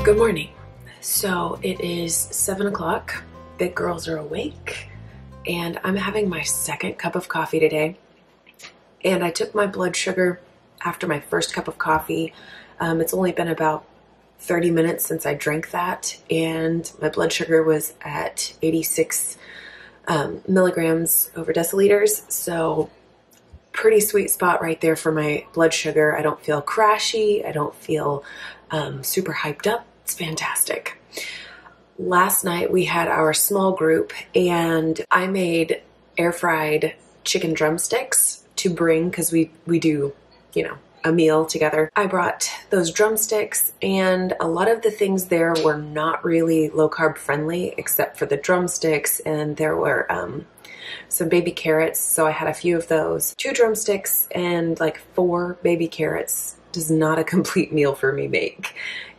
Good morning. So it is 7 o'clock. Big girls are awake and I'm having my second cup of coffee today. And I took my blood sugar after my first cup of coffee. It's only been about 30 minutes since I drank that, and my blood sugar was at 86 milligrams over deciliters. So pretty sweet spot right there for my blood sugar. I don't feel crashy. I don't feel super hyped up. It's fantastic. Last night we had our small group and I made air fried chicken drumsticks to bring, because we do, you know, a meal together. I brought those drumsticks, and a lot of the things there were not really low carb friendly except for the drumsticks, and there were some baby carrots, so I had a few of those. 2 drumsticks and like 4 baby carrots does not a complete meal for me make.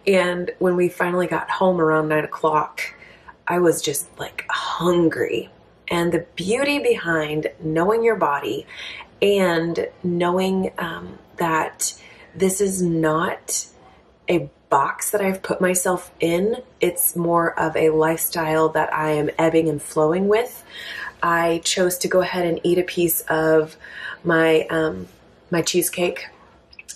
And when we finally got home around 9 o'clock, I was just like hungry. And the beauty behind knowing your body and knowing that this is not a box that I've put myself in, it's more of a lifestyle that I am ebbing and flowing with. I chose to go ahead and eat a piece of my my cheesecake.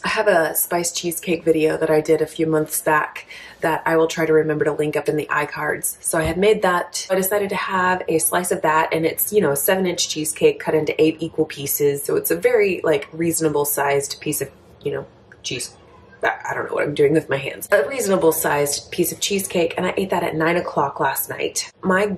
I have a spiced cheesecake video that I did a few months back that I will try to remember to link up in the iCards. So I had made that. I decided to have a slice of that, and it's, you know, a 7-inch cheesecake cut into 8 equal pieces. So it's a very like reasonable sized piece of, you know, cheese. I don't know what I'm doing with my hands. A reasonable sized piece of cheesecake, and I ate that at 9 o'clock last night. My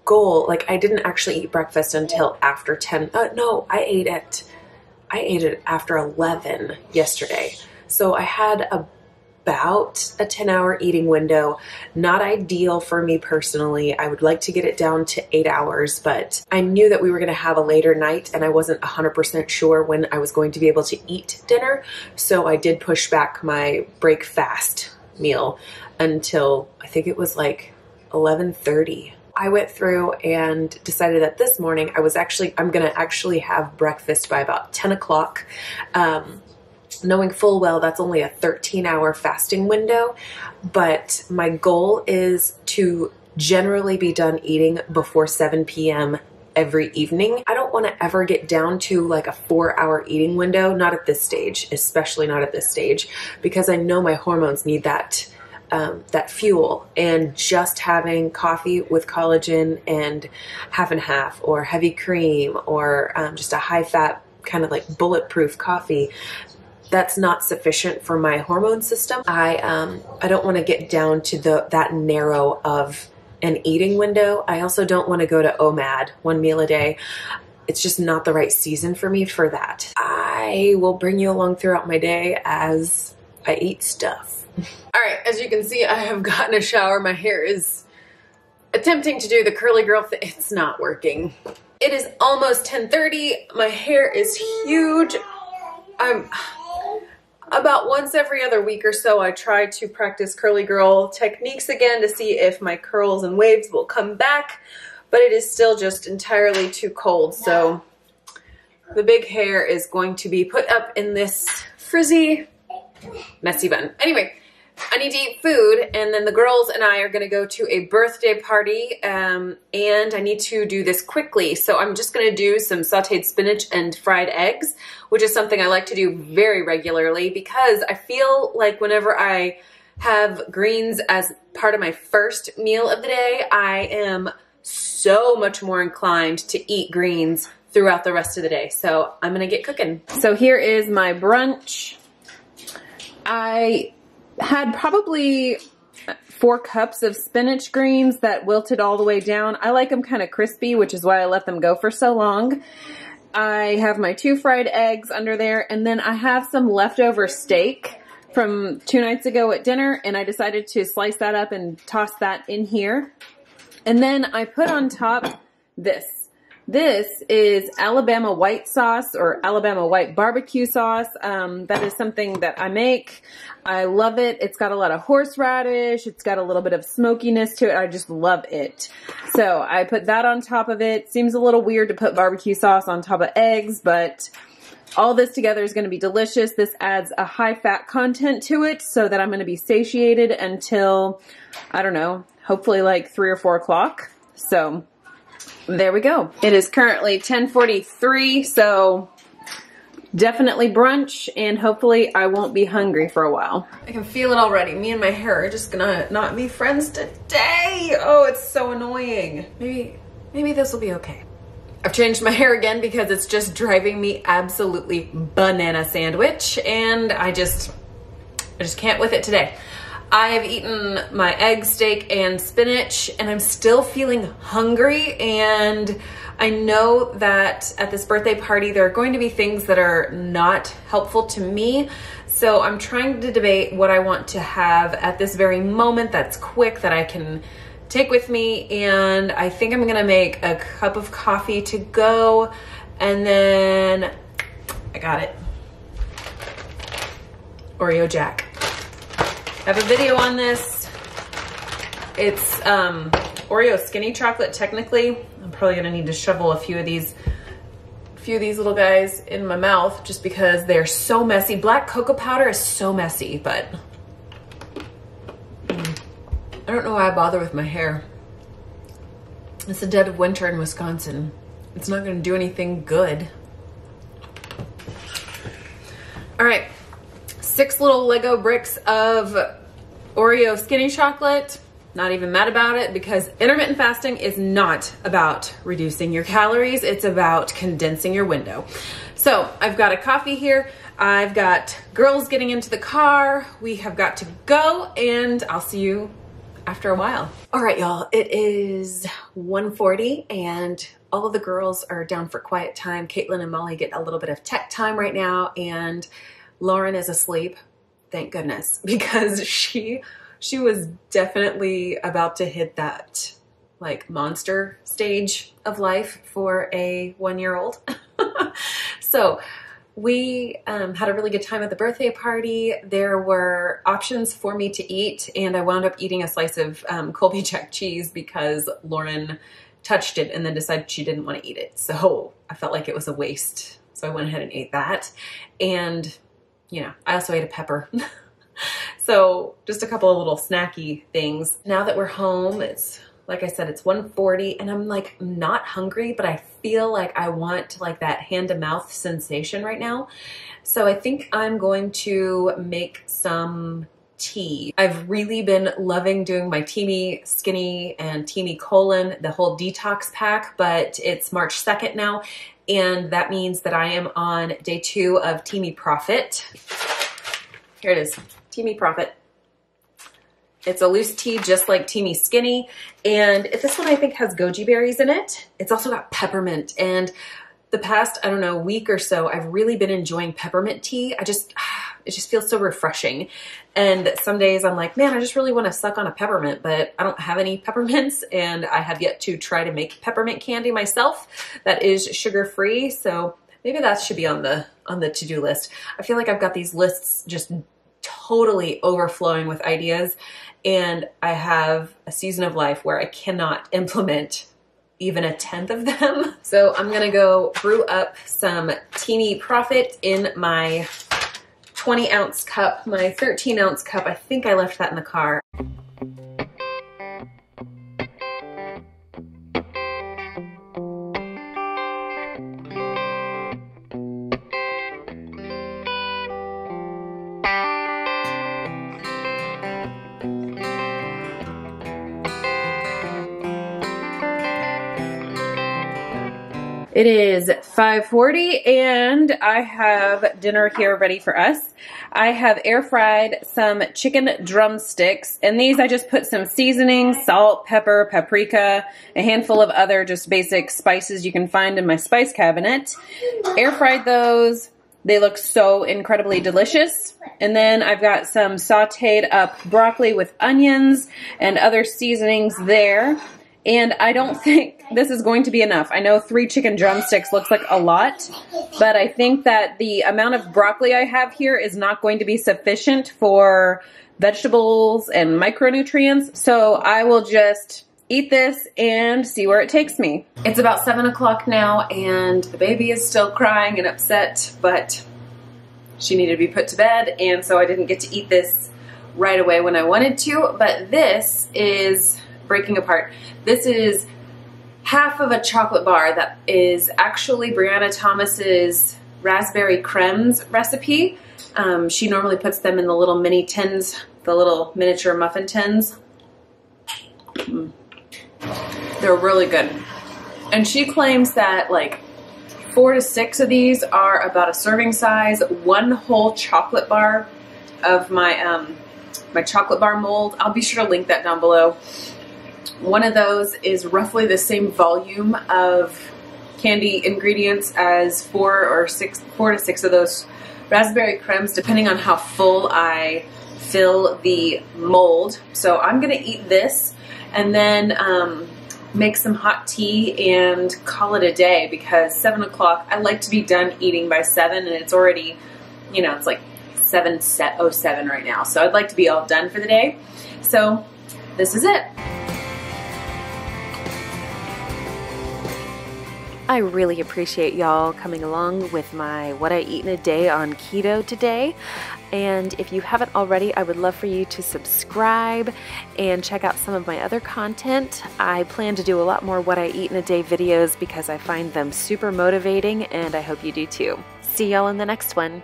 goal, like, I didn't actually eat breakfast until after 10. No, I ate it after 11 yesterday. So I had about a 10-hour eating window. Not ideal for me personally. I would like to get it down to 8 hours, but I knew that we were going to have a later night and I wasn't 100% sure when I was going to be able to eat dinner. So I did push back my break fast meal until I think it was like 11:30. I went through and decided that this morning I'm going to actually have breakfast by about 10 o'clock, knowing full well that's only a 13-hour fasting window. But my goal is to generally be done eating before 7 p.m. every evening. I don't want to ever get down to like a 4-hour eating window, not at this stage, especially not at this stage, because I know my hormones need that fuel, and just having coffee with collagen and half and half or heavy cream or just a high fat kind of like bulletproof coffee, that's not sufficient for my hormone system. I don't want to get down to that narrow of an eating window. I also don't want to go to OMAD, 1 meal a day. It's just not the right season for me for that. I will bring you along throughout my day as I eat stuff. All right, as you can see, I have gotten a shower. My hair is attempting to do the curly girl thing. It's not working. It is almost 10:30. My hair is huge. I'm about once every other week or so, I try to practice curly girl techniques again to see if my curls and waves will come back, but it is still just entirely too cold. So the big hair is going to be put up in this frizzy, messy bun. Anyway, I need to eat food, and then the girls and I are going to go to a birthday party, and I need to do this quickly. So I'm just going to do some sauteed spinach and fried eggs, which is something I like to do very regularly because I feel like whenever I have greens as part of my first meal of the day, I am so much more inclined to eat greens throughout the rest of the day. So I'm going to get cooking. So here is my brunch. I had probably 4 cups of spinach greens that wilted all the way down. I like them kind of crispy, which is why I let them go for so long. I have my 2 fried eggs under there, and then I have some leftover steak from 2 nights ago at dinner, and I decided to slice that up and toss that in here. And then I put on top this. This is Alabama white sauce, or Alabama white barbecue sauce. That is something that I make. I love it. It's got a lot of horseradish. It's got a little bit of smokiness to it. I just love it. So I put that on top of it. Seems a little weird to put barbecue sauce on top of eggs, but all this together is going to be delicious. This adds a high fat content to it so that I'm going to be satiated until, I don't know, hopefully like 3 or 4 o'clock. So there we go. It is currently 10:43, so definitely brunch, and hopefully I won't be hungry for a while. I can feel it already. Me and my hair are just gonna not be friends today. Oh, it's so annoying. Maybe this will be okay. I've changed my hair again because it's just driving me absolutely banana sandwich, and I just can't with it today. I have eaten my egg, steak, and spinach, and I'm still feeling hungry, and I know that at this birthday party, there are going to be things that are not helpful to me. So I'm trying to debate what I want to have at this very moment that's quick, that I can take with me. And I think I'm gonna make a cup of coffee to go. And then I got it. Oreo Jack. I have a video on this. It's Oreo skinny chocolate technically. I'm probably gonna need to shovel a few of these little guys in my mouth just because they're so messy. Black cocoa powder is so messy, but I don't know why I bother with my hair. It's the dead of winter in Wisconsin. It's not gonna do anything good. All right, 6 little Lego bricks of Oreo skinny chocolate. Not even mad about it because intermittent fasting is not about reducing your calories. It's about condensing your window. So I've got a coffee here. I've got girls getting into the car. We have got to go, and I'll see you after a while. All right, y'all, it is 1:40 and all of the girls are down for quiet time. Caitlin and Molly get a little bit of tech time right now, and Lauren is asleep. Thank goodness, because she was definitely about to hit that like monster stage of life for a 1-year-old. So we had a really good time at the birthday party. There were options for me to eat, and I wound up eating a slice of Colby Jack cheese because Lauren touched it and then decided she didn't want to eat it. So I felt like it was a waste. So I went ahead and ate that. And, you know, I also ate a pepper. So just a couple of little snacky things. Now that we're home, it's, like I said, it's 1:40 and I'm like not hungry, but I feel like I want like that hand to mouth sensation right now. So I think I'm going to make some tea. I've really been loving doing my Teamy Skinny and Teamy Colon, the whole detox pack, but it's March 2nd now. And that means that I am on day 2 of Teamy Profit. Here it is, Teamy Profit. It's a loose tea just like Teamy Skinny. And this one I think has goji berries in it. It's also got peppermint. And the past, I don't know, week or so, I've really been enjoying peppermint tea. It just feels so refreshing. And some days I'm like, man, I just really want to suck on a peppermint, but I don't have any peppermints, and I have yet to try to make peppermint candy myself that is sugar-free. So maybe that should be on the to-do list. I feel like I've got these lists just totally overflowing with ideas, and I have a season of life where I cannot implement even a 10th of them. So I'm gonna go brew up some Teamy Profit in my 20-ounce cup, my 13-ounce cup. I think I left that in the car. It is 5:40 and I have dinner here ready for us. I have air fried some chicken drumsticks, and these I just put some seasoning, salt, pepper, paprika, a handful of other just basic spices you can find in my spice cabinet. Air fried those. They look so incredibly delicious. And then I've got some sauteed up broccoli with onions and other seasonings there. And I don't think this is going to be enough. I know 3 chicken drumsticks looks like a lot, but I think that the amount of broccoli I have here is not going to be sufficient for vegetables and micronutrients. So I will just eat this and see where it takes me. It's about 7 o'clock now and the baby is still crying and upset, but she needed to be put to bed, and so I didn't get to eat this right away when I wanted to, but this is breaking apart. This is half of a chocolate bar that is actually Brianna Thomas's raspberry cremes recipe. She normally puts them in the little mini tins, the little miniature muffin tins. They're really good. And she claims that like 4 to 6 of these are about a serving size. One whole chocolate bar of my my chocolate bar mold. I'll be sure to link that down below. One of those is roughly the same volume of candy ingredients as 4 to 6 of those raspberry cremes, depending on how full I fill the mold. So I'm gonna eat this and then make some hot tea and call it a day, because 7 o'clock, I like to be done eating by 7, and it's already, you know, it's like 7:07 right now. So I'd like to be all done for the day. So this is it. I really appreciate y'all coming along with my what I eat in a day on keto today. And if you haven't already, I would love for you to subscribe and check out some of my other content. I plan to do a lot more what I eat in a day videos because I find them super motivating, and I hope you do too. See y'all in the next one.